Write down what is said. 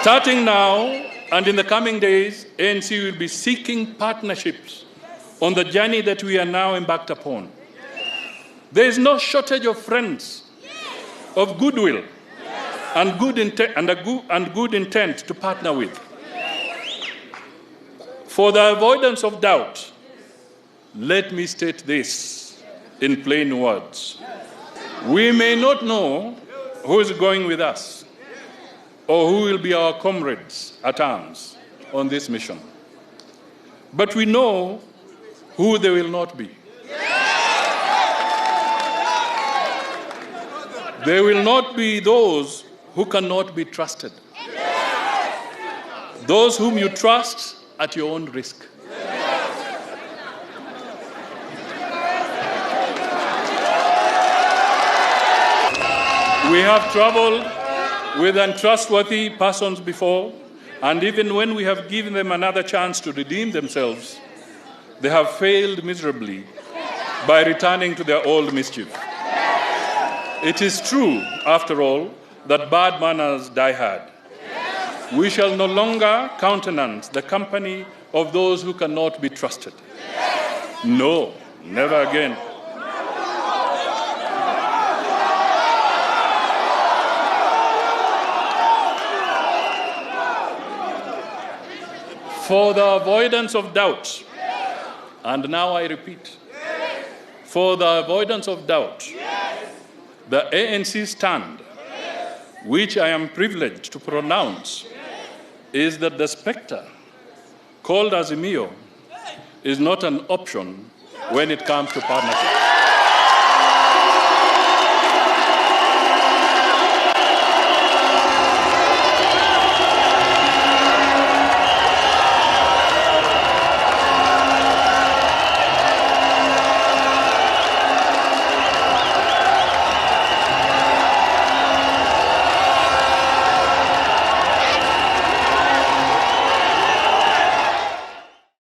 Starting now and in the coming days, ANC will be seeking partnerships on the journey that we are now embarked upon. There is no shortage of friends, of goodwill, and good intent to partner with. For the avoidance of doubt, let me state this in plain words. We may not know who is going with us or who will be our comrades at arms on this mission, but we know who they will not be. They will not be those who cannot be trusted. Those whom you trust at your own risk. We have traveled with untrustworthy persons before, and even when we have given them another chance to redeem themselves, they have failed miserably by returning to their old mischief. It is true, after all, that bad manners die hard. We shall no longer countenance the company of those who cannot be trusted. No, never again. For the avoidance of doubt, and now I repeat, for the avoidance of doubt, the ANC stand, which I am privileged to pronounce, is that the spectre called Azimio is not an option when it comes to partnership.